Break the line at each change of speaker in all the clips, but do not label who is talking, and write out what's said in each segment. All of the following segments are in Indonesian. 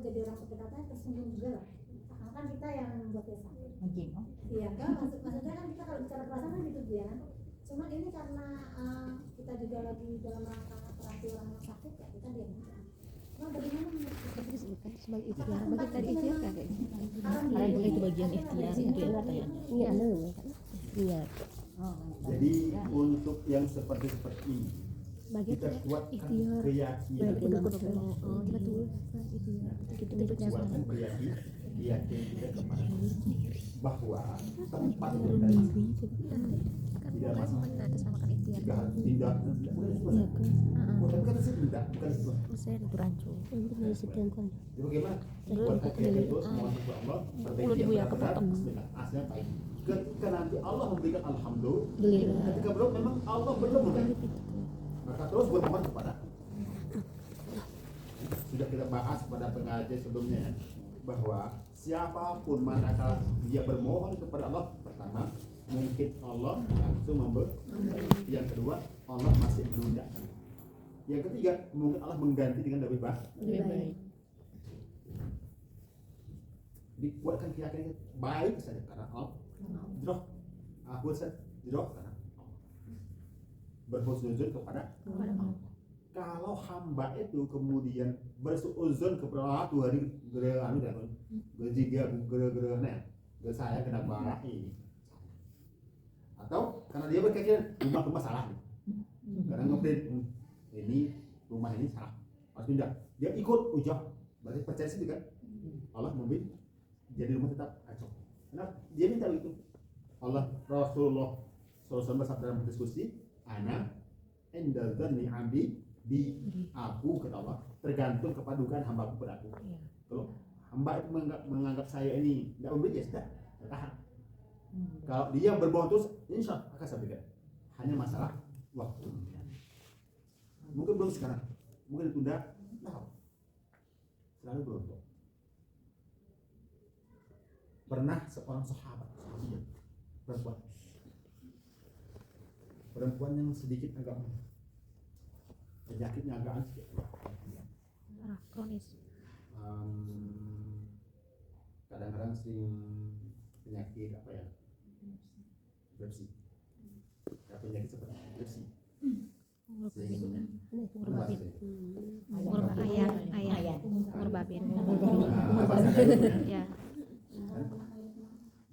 jadi orang seperti katanya tersinggung juga lah. Karena kan kita yang membuat dia sakit.
Menjenguk.
Iya kan, maksudnya kan kita kalau bicara perasaan kan gitu ya. Cuman ini karena kita juga lagi dalam rangka terapi orang yang sakit ya kita diam aja. Nah, bagaimana
Tapi disebutkan sebagai ikhtiar. Bagi tadi ikhtiar kan kayak gitu.
Karena itu bagian ikhtiar itu ya pertanyaan.
Iya, kan? Iya.
Oh,
Jadi untuk yang seperti ini
Bagi
kita kuatkan
ikhtiar.
keyakinan,
Oh, betul. Ikhtiar. Kita
kuatkan keyakinan kita kepada bahwa tempat dari tidak masalah.
atas nama kan ikhtiar.
Jika harus pindah, bukan kata saya pindah, bukan itu.
Saya itu rancu. Itu dari sekian kan.
Jadi bagaimana? Buatkan keyakinan itu mohon kepada Allah, perbaiki yang benar, aslinya baik. Ketika nanti Allah memberikan alhamdulillah, ketika belum memang Allah belum memberikan, maka terus bermohon kepada. Sudah kita bahas pada pengajian sebelumnya bahwa siapapun manakala dia bermohon kepada Allah, pertama mungkin Allah langsung memberi, yang kedua Allah masih menunda, yang ketiga mungkin Allah mengganti dengan lebih baik. Dikuatkan keyakinan baik saja karena Allah jroh, aku jroh karena Allah berhusnuzon kepada Allah. Kalau hamba itu kemudian bersuuzon kepada Allah tuh hari gara anu dah gajiga gara-gara saya kena barang ini, atau karena dia berkeyakinan rumah salah, karena ngupdate ini rumah ini salah harus pindah, dia ikut ujah berarti percaya sih kan Allah memberi jadi rumah tetap kacau. Kenapa? Dia minta begitu. Allah Rasulullah SAW bersabda dalam diskusi, ana inda dzanni abdi di aku, kata Allah, tergantung kepada dugaan hambaku pada aku. Kalau hamba itu menganggap saya ini tidak memberi, ya sudah, tahan. Kalau dia berbohong terus, insya Allah akan saya berikan. Hanya masalah waktu. Mungkin belum sekarang, mungkin ditunda, selalu belum. Pernah seorang sahabat perempuan yang sedikit agak penyakitnya agak sedikit
kronis.
Kadang-kadang sering penyakit apa ya, epilepsi, penyakit seperti epilepsi,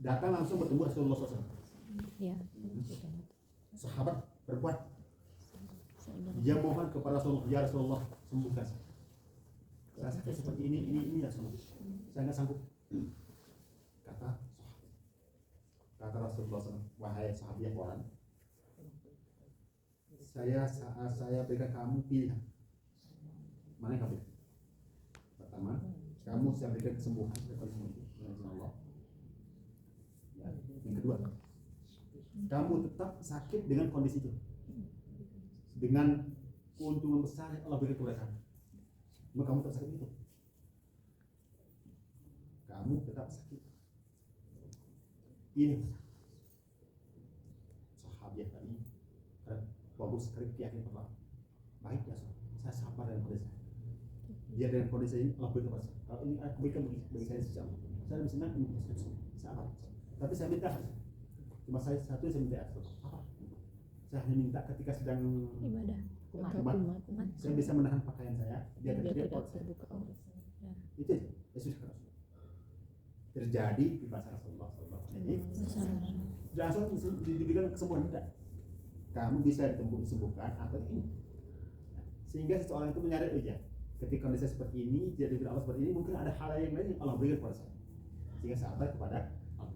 datang langsung bertemu Rasulullah SAW.
Ya.
Sahabat berbuat, dia mohon kepada Rasulullah, ya Rasulullah sembuhkan saya sakit seperti ini ya Rasulullah, saya nggak sanggup. Kata Rasulullah SAW, wahai sahabat orang, saya berikan kamu pilihan, mana yang kamu pilih? Pertama, kamu saya berikan kesembuhan dengan Allah. Yang kedua, kamu tetap sakit dengan kondisi itu, dengan keuntungan besar yang Allah berikan kepada kamu, maka kamu tetap sakit itu. Kamu tetap sakit. Ini sahabat tadi bagus sekali keyakinan bahwa baik ya, saya sabar dengan kondisi saya. Biar dengan kondisi ini Allah berikan kepada saya. Kalau ini aku berikan bagi saya sejam, saya lebih senang ini sabar. Tapi saya minta, cuma saya minta apa? Saya hanya minta ketika sedang
Ibadah.
Kumat. Saya bisa menahan pakaian saya biar tidak terbuka. Itu ya sudah terjadi di bahasa Rasulullah SAW. Langsung diberikan kesembuhan tidak? Kamu bisa disembuhkan atau ini. Sehingga seseorang itu menyadari aja, ketika kondisi seperti ini, jadi Allah seperti ini, mungkin ada hal yang lain yang Allah berikan kepada saya. Sehingga sahabat kepada Allah.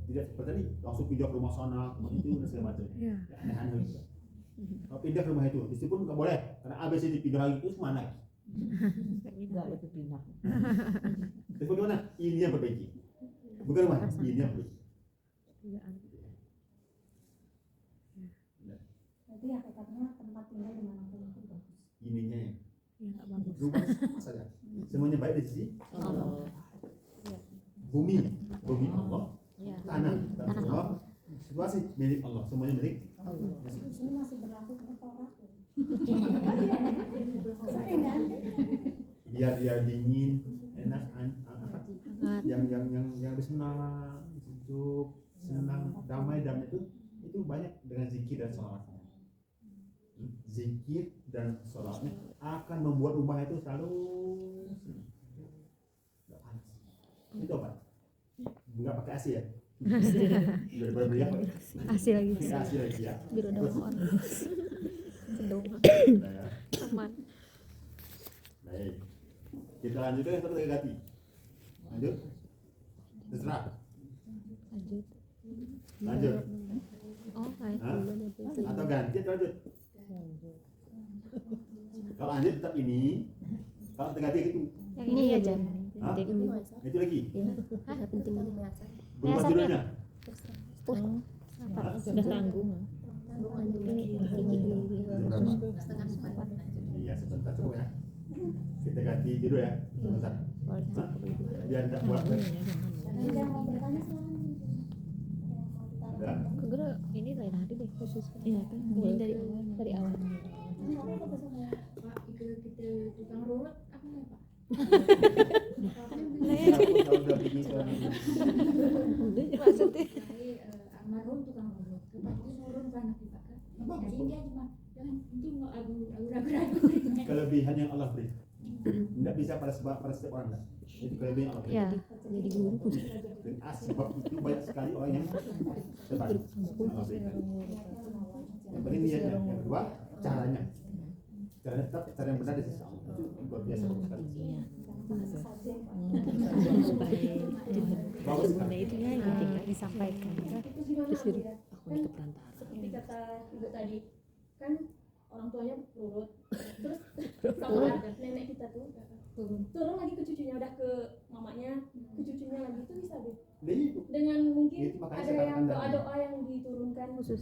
Tidak seperti ini langsung pindah ke rumah sana, rumah itu dan segala macam. Ya, aneh-aneh gitu. Kalau pindah ke rumah itu, meskipun nggak boleh, karena ABC dipindah lagi itu mana?
Nggak itu pindah.
Terus bagaimana? Ini yang perbaiki. Bukan rumah, ini yang perbaiki.
Jadi hakikatnya tempat tinggal di mana pun itu bagus.
Ininya ya.
Enggak bagus.
Rumah sama saja. Semuanya baik di sisi
Allah.
bumi Allah.
Ya.
Tanah Allah. Situasi milik Allah, semuanya milik
Allah. Di sini masih berlaku Taurat. Saya
biar dia dingin, enak, yang lebih senang, sejuk, senang, damai itu banyak dengan zikir dan sholawatnya. Zikir dan sholawatnya akan membuat rumah itu selalu nggak panas. Itu apa? Nggak pakai AC ya? Biar berbeda.
Asli lagi.
Pakai AC lagi ya.
Biar udah orang. Sedung.
Nah, ya.
Aman.
Baik. Kita lanjutkan yang satu ganti. Lanjut. Terserah. Lanjut.
Oh, kayak
Hah?
dulu nanti.
Atau ganti atau lanjut? Kalau lanjut tetap ini. Kalau terganti itu.
Yang ini aja.
Hah?
Ini.
Itu lagi.
Hah, penting ini.
Berubah judulnya.
Apa?
Sudah tanggung.
Iya sebentar cukup ya. Kita ganti judul ya. Sebentar. Hah? Biar tidak buat.
Ada yang mau bertanya silakan.
Udah.
Kegera ini lain hari deh khusus.
Iya kan.
Ini dari awal.
Pak, kita tukang urut apa nih Pak?
Kalau udah begini
Maksudnya
Almarhum tukang urut. Kepak itu nurun ke anak kita kan. Jadi dia cuma jangan nanti mau ragu-ragu.
kelebihan yang Allah beri. Tidak bisa pada setiap orang enggak. Itu kelebihan yang Allah beri.
ya jadi guru.
Dan sebab itu banyak sekali orang yang terbalik. Allah berikan. Yang penting niatnya. Yang kedua caranya. Caranya tetap cara yang benar di sisi Allah. Itu luar biasa sekali. Bagus
Nah
sekali.
itu ya yang penting disampaikan.
Itu gimana?
Terus jadi
Bira?
aku ini ke perantara.
Seperti kata ibu tadi kan orang tuanya urut terus sama ada nenek kita tuh turun lagi ke cucunya udah ke mamanya ke cucunya lagi itu bisa deh
Nah, itu.
dengan mungkin
Itu makanya
ada
saya
yang
katakan
doa yang diturunkan khusus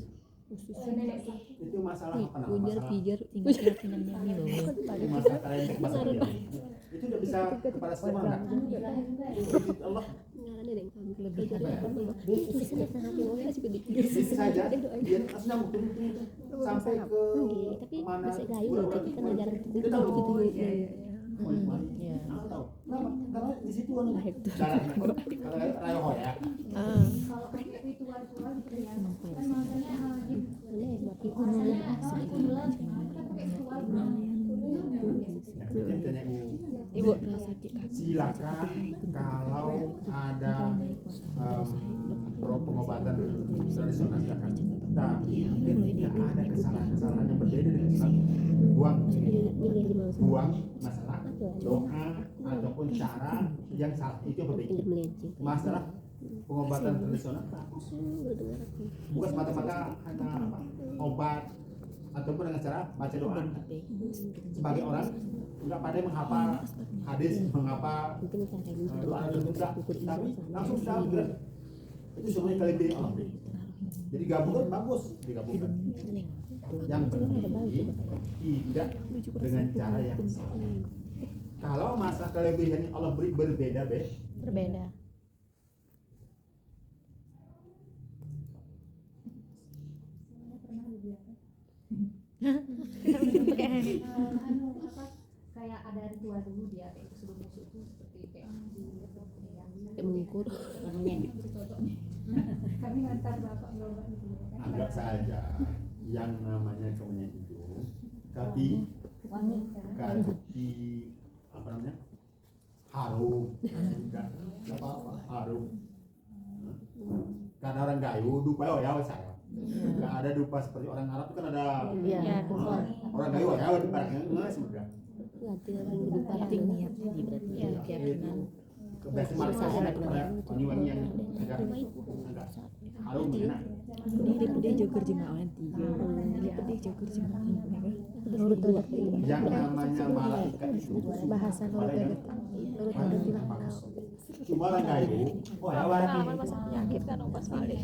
nenek sih
Itu masalah apa namanya?
Ujar
Masalah
pijar tinggal tinggal nyanyi loh.
itu masalah kalian masalah dia. Itu udah bisa kepada semua enggak? Allah
Lebih
bisa saja dia langsung nyambung sampai ke mana kita tahu
ya.
aku tahu kenapa karena di situ kan caranya kalau rayoho ya
kalau kayak ritual-ritual gitu ya kan makanya
Ibu
silakan kalau ada pengobatan tradisional silakan tapi ketika ada kesalahan-kesalahan yang berbeda dengan Islam buang masalah doa ataupun cara yang salah itu yang berbeda masalah pengobatan tradisional bukan semata-mata hanya obat ataupun dengan cara baca doa sebagai orang nggak pandai menghafal hadis menghafal doa enggak tapi langsung sudah gerak itu semuanya kelebihan Allah jadi gabungan bagus digabungkan yang penting tidak dengan cara yang salah kalau masa kelebihan yang Allah beri berbeda
Berbeda.
kayak ada ritual dulu dia kayak sebelum masuk itu seperti kayak
Kayak mengukur.
kami ngantar bapak bapak gitu
anggap saja yang namanya kemenyan itu tapi apa namanya harum enggak apa harum karena orang gayo dupa ya saya nggak ada dupa seperti orang Arab itu kan ada
Iya.
orang gayo ya di barangnya enggak sebenarnya
Ganti lagi lupa
penting niat jadi berarti
Ya.
keyakinan.
kebiasaan wangi-wangian agak harum enak
Dia joker jeung awan tiga. Dia joker jeung awan.
Nurut dua.
yang namanya malaikat itu
Bahasa nurut dua. Nurut dua bilang
cuma orang gayo oh ya orang
penyakit kan obat sekali.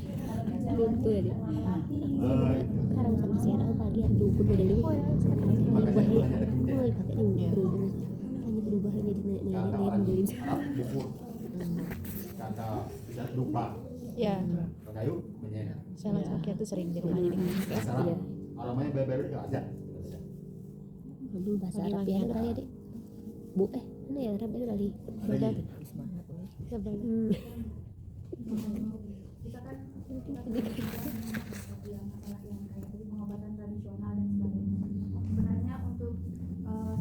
Luntu ya dia.
Sekarang sama si Ara pagi ada dukun udah dulu
makanya itu hanya ada kemudian
mulai pakai ini berubah hanya berubah hanya di
kata orang Arab bubur kata bisa lupa
Ya,
orang gayo menyenang
saya sakit tuh sering di rumahnya nih.
salah aromanya beber ya aja
dulu bahasa Arab ya kali ya dek bu Ano ya, Rabi kali.
Ada lagi?
Semangat weh.
Sabar.
Kita kan yang masalah yang kayak tadi pengobatan tradisional dan sebagainya. Sebenarnya untuk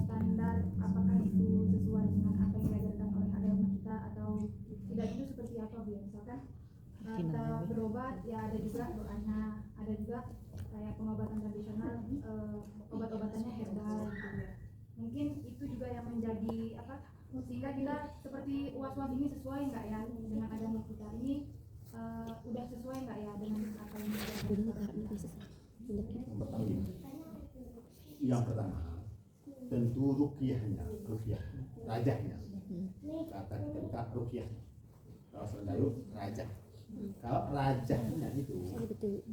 standar apakah itu sesuai dengan apa yang diajarkan oleh agama kita atau tidak, itu seperti apa Bu? Misalkan kita berobat ya ada juga doanya, ada juga kayak pengobatan tradisional, obat-obatannya herbal gitu ya. Mungkin itu juga yang menjadi apa, sehingga kita seperti was-was ini sesuai nggak ya dengan agama kita ini, udah sesuai nggak ya dengan apa yang kita
Yang pertama, tentu ruqyahnya, rajahnya. Kata kita buka ruqyah. Kalau Sendayu rajah. Kalau rajahnya itu
Betul.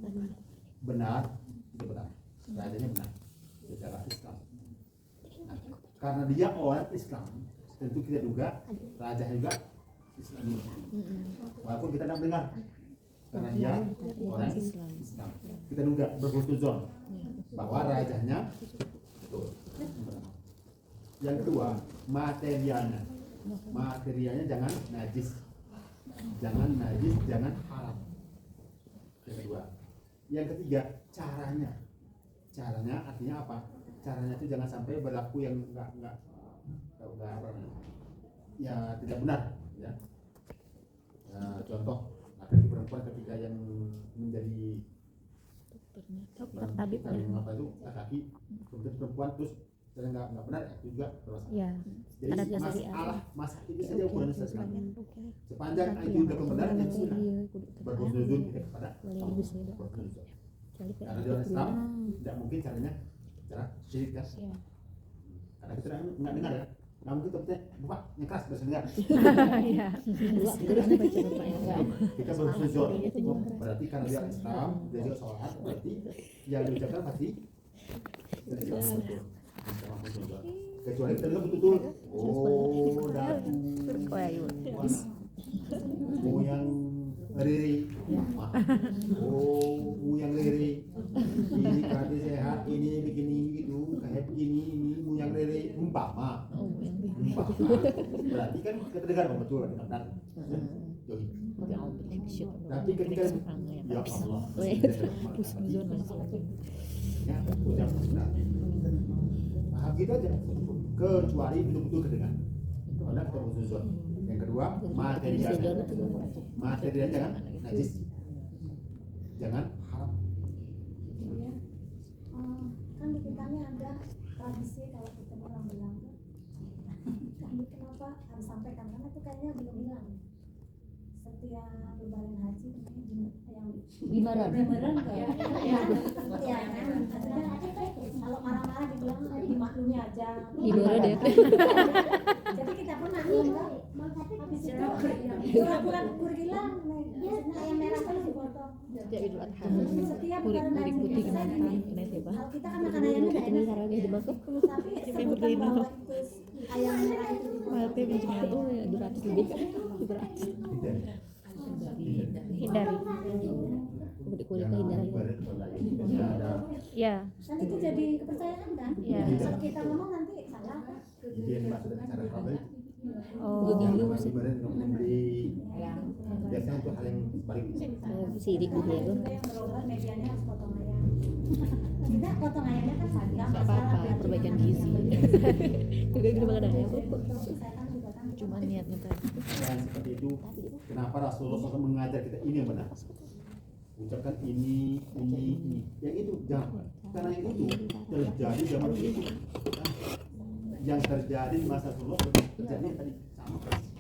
benar, itu benar. Rajahnya benar secara Islam. Nah, karena dia orang Islam, tentu kita juga rajahnya juga Islam. Walaupun kita tidak dengar, karena dia orang Islam. Kita juga berhusnuzon bahwa rajahnya betul. Yang kedua, materialnya jangan najis, jangan haram. Yang kedua. Yang ketiga, caranya artinya apa? Caranya itu jangan sampai berlaku yang enggak ya tidak benar ya. Contoh laki perempuan ketika yang menjadi
Dokter tabib ya.
apa itu laki kemudian perempuan terus enggak benar, itu juga bermasalah.
Ya.
Jadi
Ada jasa syariah.
masalah itu saja ukuran Islam.
Oke.
Sepanjang itu sudah benar, ya sunnah. Berhusnuzon kita kepada
Boleh
Allah.
bisa ya.
Berhusnuzon.
Kecuali kayak
Karena dia orang Islam tidak mungkin caranya cara syirik kan.
Ya.
Karena kita nggak dengar ya. Nggak mungkin kita bapak yang keras bahasa dengar.
Iya. Dua terus baca bapak ya.
Kita berhusnuzon. Berarti karena dia orang Islam, dia juga sholat, berarti yang diucapkan pasti kecuali kita bilang betul-betul datu yang riri yang riri ini kaki sehat, ini begini gitu kayak begini, ini yang riri umpama berarti kan kita dengar betul benar. Tapi ketika ya Allah
Husnuzon dan sebagainya.
ya ucap benar gitu aja, kecuali betul-betul kedengar. Karena kita husnuzon. Yang kedua, materialnya jangan najis, jangan haram.
kan di kita ini ada tradisi kalau kita orang bilang kami kenapa harus sampaikan, karena itu kayaknya belum hilang. Setiap lebaran haji yang
Limaran.
kayak ya kan, kalau marah-marah dibilang dimaklumi aja.
Limaran ya.
Jadi kita pun nanti habis itu pura-pura gugur hilang, ayam merah kan dipotong.
Setiap Idul Adha.
Setiap
Kurik
lebaran haji
putih
biasanya
kenapa?
gini.
Kena siapa?
Kalau kita kan makan ayamnya nggak enak, tapi sebutan bahwa itu ayam merah itu
Malte biji oh ya 200 lebih. 200.
Hindari. Kulit hindari. Ya.
nanti itu jadi kepercayaan kan.
Ya.
Kalau kita ngomong nanti salah.
Jadi yang dimaksud dengan cara kabel
Oh.
ibarat memberi biasanya untuk hal yang balik.
Sidik gitu ya.
Juga yang berobat medianya harus potong ayam. Kita potong ayamnya kan saja.
Enggak apa-apa, perbaikan gizi.
Juga gitu makan ayam.
Kesehatan juga kan.
Cuma niatnya tadi.
Dan seperti itu, kenapa Rasulullah SAW mengajar kita ini yang benar? Ucapkan ini. Yang itu jangan. Karena yang itu terjadi zaman itu. Yang terjadi di masa Rasulullah terjadi tadi sama persis.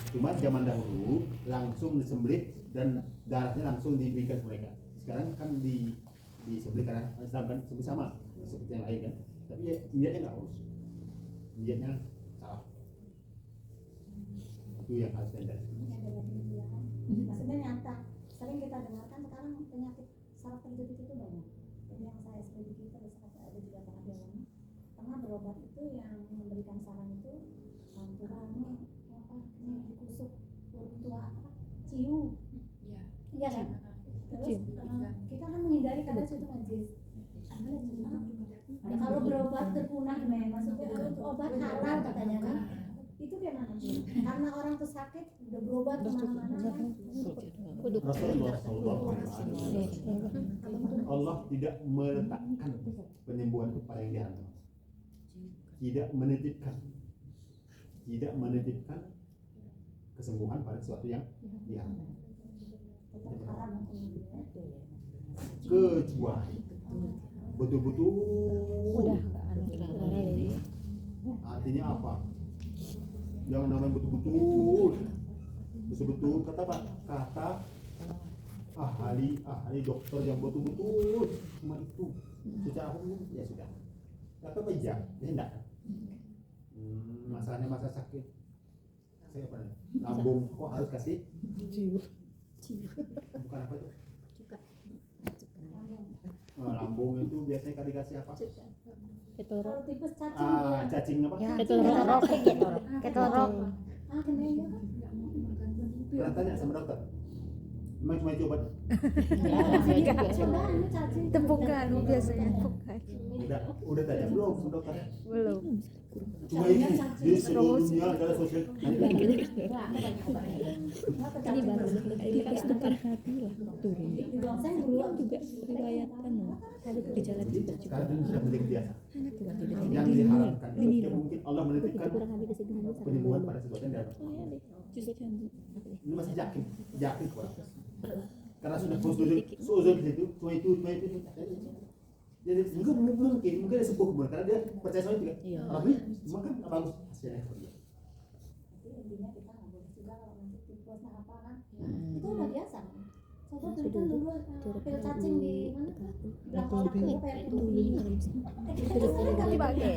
Cuma zaman dahulu langsung disembelih dan darahnya langsung diberikan ke mereka. Sekarang kan disembelih karena Islam kan sama seperti yang lain kan. Tapi ya, niatnya nggak urus. Niatnya salah. Itu yang harus diajar.
Maksudnya nyata. Sering kita dengarkan sekarang penyakit saraf terjepit itu banyak. Jadi yang saya selidiki terus ada juga para ulama pernah berobat itu yang memberikan saran itu campurannya apa dikusuk burung tua apa ciu. Iya kan. Terus kita kan menghindari karena itu najis. Ya, kalau berobat terpunah maksudnya untuk obat haram
tuh sakit udah berobat kemana-mana.
Rasulullah Sallallahu Alaihi Wasallam, Allah tidak meletakkan penyembuhan kepada yang diharapkan, tidak menitipkan kesembuhan pada sesuatu yang diharapkan, kecuali betul-betul. Artinya apa? Yang namanya betul-betul kata apa? Kata ahli dokter yang betul-betul cuma itu. Secara umum ya sudah. Tapi apa ya enggak. Masalahnya masa sakit. Saya apa? Lambung kok harus kasih? Bukan apa itu? Lambung itu biasanya kan dikasih apa?
Kalau tipes cacing
Cacing apa?
Ketorok.
kenanya kan
Pernah tanya sama dokter? Emang cuma itu obat?
coba cacing
Tepukan biasanya tepukan.
Udah tanya belum sama dokter?
Belum.
Cuma ini di seluruh dunia adalah sosial.
Ini baru tipis itu parah hati lah turun.
saya dulu
Juga riwayatkan ada gejala juga.
Karena itu sudah menjadi biasa.
Anak tuh tidak
Yang diharapkan itu mungkin Allah menitipkan
kurang hati kesedihan
penyembuhan pada sesuatu yang dapat.
justru jangan
Ini masih yakin kurang. Karena sudah suzon di situ, cuma itu. Jadi mungkin dia sembuh kemudian karena dia percaya sama itu kan.
Iya.
Tapi cuma kan bagus hasilnya seperti itu.
intinya kita nggak boleh juga kalau nanti tipes apa kan itu udah biasa kan. Coba berikan dulu pil cacing di mana belakang itu kayak tuli itu kan dipakai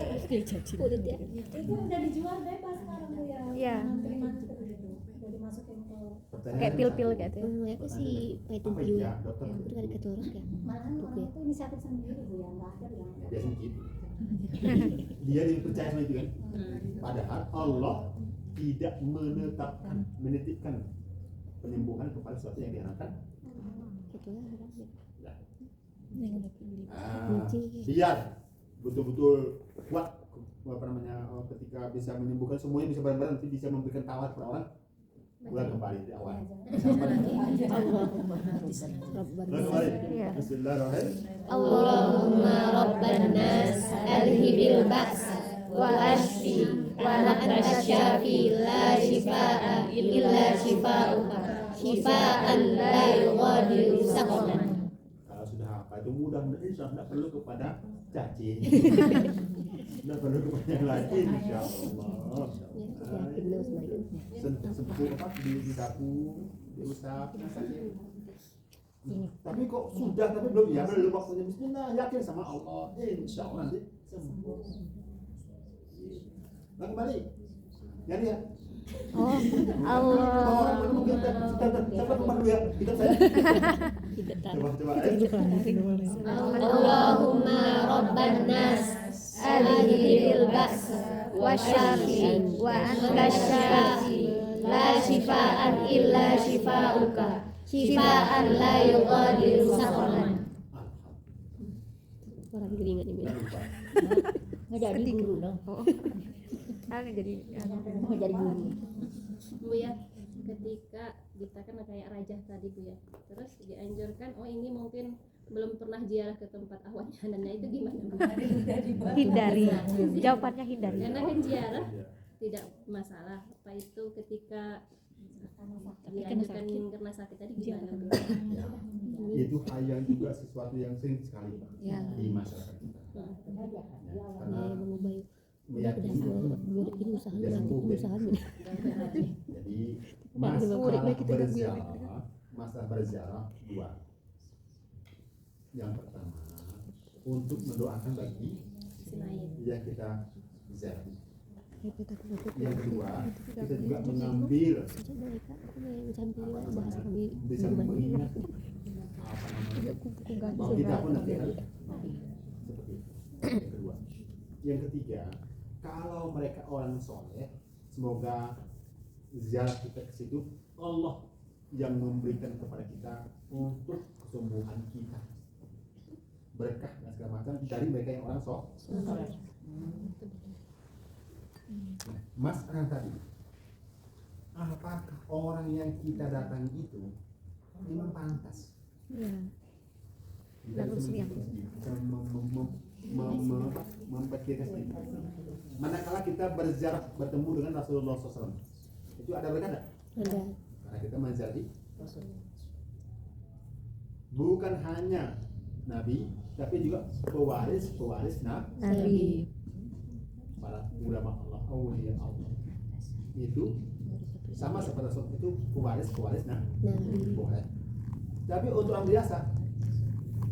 kulit ya.
itu udah dijual bebas sekarang tuh ya
Iya.
terima itu udah dimasukin ke
Kayak pil-pil kayak itu.
Aku sih paitung
Apa
piu.
ya, dokter?
Aku udah ketorok ya.
malahan orang itu inisiatif sendiri bu ya nggak ada yang
Biasanya gitu. Dia dipercaya sama itu kan. Padahal Allah tidak menitipkan penyembuhan kepada sesuatu yang diharapkan.
Itulah
Ya.
yang udah pilih.
Biar betul-betul kuat ketika bisa menyembuhkan semuanya bisa bareng-bareng nanti bisa memberikan tawar kepada orang ulang kembali di awal.
Allahumma
Ulang kembali. Bismillahirrahmanirrahim.
Allahumma rabban nas alhibil ba's wa ashfi wa anta syafi la shifaa illa shifauka shifaan la yughadiru saqaman.
Kalau sudah apa itu mudah insya Allah tidak perlu kepada cacing. Tidak perlu kepada yang lain insya Allah. Sempuh apa disapu, diusap, sakit. Tapi kok sudah tapi belum ya belum waktunya Bismillah yakin sama Allah insya Allah nanti sembuh. Nah kembali jadi ya.
Oh, Allah.
Orang mungkin kita rumah dulu ya kita saya. Coba.
Allahumma rabban nas alhibil ba's wa syafi wa anta syafi la shifaan illa shifauka shifaan la yughadiru saqaman. Orang keringat ini.
Nggak jadi guru dong.
Jadi
Nggak jadi guru.
Bu ya, ketika kita kan kayak rajah tadi Bu ya, terus dianjurkan ini mungkin belum pernah ziarah ke tempat awan janannya itu gimana Bu?
hindari. Jawabannya hindari.
Karena kan ziarah tidak masalah, apa itu ketika dianjurkan karena sakit tadi gimana Bu?
Itu hal yang juga sesuatu yang sering sekali Pak,
Ya.
di masyarakat kita. Karena
Mengubah
meyakini
ini usaha
dia sembuh
ini.
jadi masalah berziarah dua. Yang pertama untuk mendoakan bagi yang kita ziarah. Yang kedua kita juga mengambil bisa mengingat apa namanya bahwa kita pun nanti kan seperti itu. Yang kedua, yang ketiga kalau mereka orang soleh semoga ziarah kita ke situ Allah yang memberikan kepada kita untuk kesembuhan kita berkah dan segala macam dari mereka yang orang soleh. Mas tadi apakah orang yang kita datangi itu memang pantas?
Iya.
Kita bisa memperkirakan sendiri. Manakala kita berziarah bertemu dengan Rasulullah SAW, itu ada berkah enggak?
Ada.
Karena kita menziarahi bukan hanya Nabi, tapi juga pewaris
Nabi.
para ulama Allah, aulia Allah. Itu sama seperti Rasul itu pewaris
Nabi.
boleh. Tapi untuk orang biasa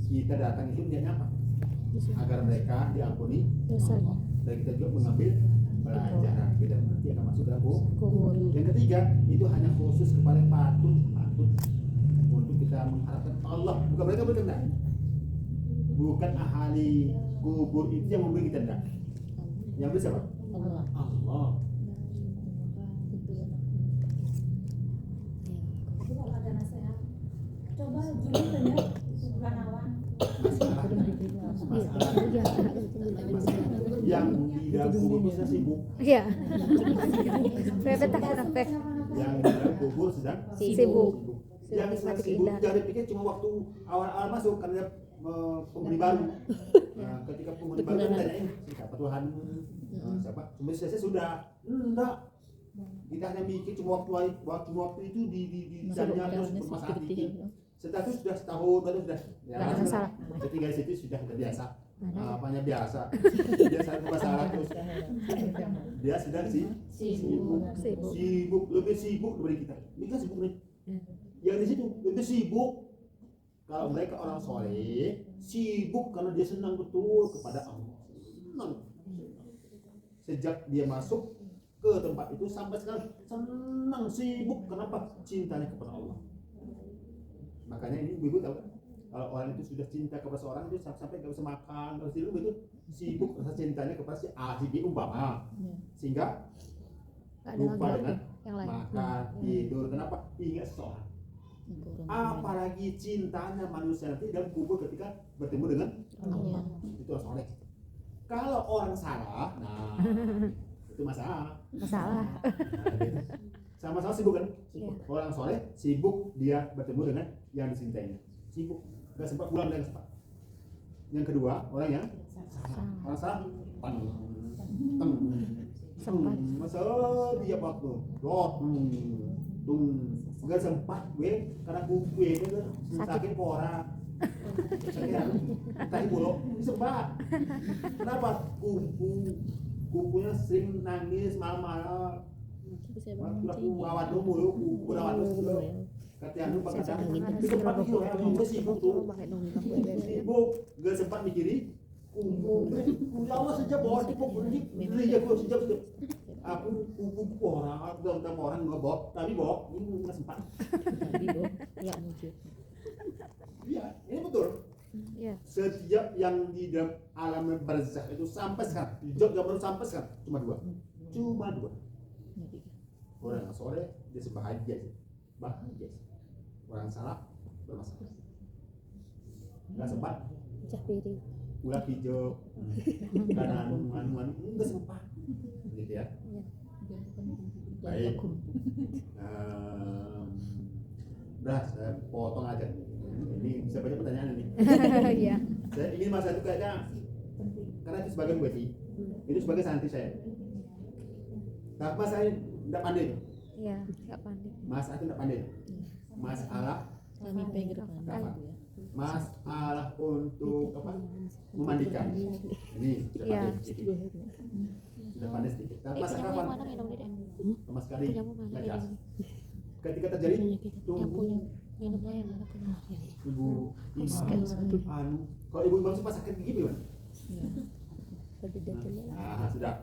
kita datang itu niatnya apa? Agar mereka diampuni
Dosa.
Allah. Dan kita juga mengambil pelajaran. Kita nanti akan masuk ke
Kubur.
yang ketiga itu hanya khusus kepada patut untuk kita mengharapkan Allah, bukan mereka berkehendak. Bukan ahli kubur itu yang memberi kita hendak. Yang beri siapa? Allah.
Jadi kalau ada nasihat, coba jujur saja bulan awan.
Masalah yang tidak kubur itu sedang sibuk,
Iya. Bebetak sampai
yang di dalam kubur sedang
sibuk.
Yang sedang sibuk jangan dipikir cuma waktu awal-awal masuk karena penghuni baru. Nah, ketika penghuni baru kan tanyain siapa Tuhan, siapa? Cuma selesai sudah. Enggak. Kita hanya mikir cuma waktu itu di misalnya terus bermasalah dikit. Setelah itu sudah setahun baru sudah ya,
Nggak ada masalah.
ketika di situ sudah biasa. Apanya biasa. Dia satu masalah terus. Dia sedang sibuk, lebih sibuk dari kita. Ini kan sibuk nih. Yang di situ lebih sibuk. Kalau mereka orang soleh, sibuk karena dia senang betul kepada Allah. Senang. Sejak dia masuk ke tempat itu sampai sekarang senang, sibuk. Kenapa? Cintanya kepada Allah. Makanya ini ibu tahu kan? Kalau orang itu sudah cinta kepada seorang itu sampai nggak bisa makan, terus itu begitu sibuk rasa cintanya kepada si A, si B umpama, sehingga lupa dengan
yang lain.
makan, tidur. Kenapa? Ingat seseorang. Apalagi cintanya manusia nanti dalam kubur ketika bertemu dengan Allah. Itu orang soleh. Kalau orang salah, nah itu masalah.
Masalah.
Sama-sama sibuk kan? Orang soleh sibuk dia bertemu dengan yang disintainya. Sibuk, nggak sempat pulang dan sempat. Yang kedua orang yang orang salah,
Sempat.
masa dia waktu, nggak sempat gue karena gue itu sakit orang. Tadi bulog, sempat. Kenapa? Kukunya sering nangis malam-malam. Aku rawat dulu, aku rawat dulu. Kata anu pakai cara. Sempat itu ya, aku sibuk tuh. Sibuk, gak sempat mikirin. Ya Allah sejak bawa di pokok ini, ya aku sejak aku orang, aku dalam orang nggak bawa, tapi bawa ini nggak sempat.
Ya mujud.
Iya, ini betul.
Iya.
Setiap yang di dalam alam barzakh itu sampai sekarang, di Jogja baru sampai sekarang cuma dua. Orang yang soleh dia sebahagia sih, bahagia. Orang salah bermasalah. Nggak sempat.
Pecah piring.
Ulah hijau, kanan nggak sempat. Gitu ya. Baik. Udah saya potong aja. Ini bisa banyak pertanyaan ini.
Iya.
Saya ingin masa itu kayaknya karena itu sebagai buati, itu sebagai santri saya. Tapi saya tidak pandai.
Iya, enggak pandai.
Mas itu tidak pandai. Masalah
Kami pengen ke depan.
apa? Masalah untuk apa? Memandikan. Ini sudah
Iya.
pandai sedikit. Sudah pandai sedikit. Tapi masalah kapan?
Mana minum Dede?
Sama sekali
Punyamu mana
nggak jelas.
ini?
Ketika terjadi,
Yang
tunggu
punya minumnya yang mana punya?
ibu imam anu. Kalau ibu imam sempat sakit gigi gimana?
Lebih detailnya.
Nah, sudah.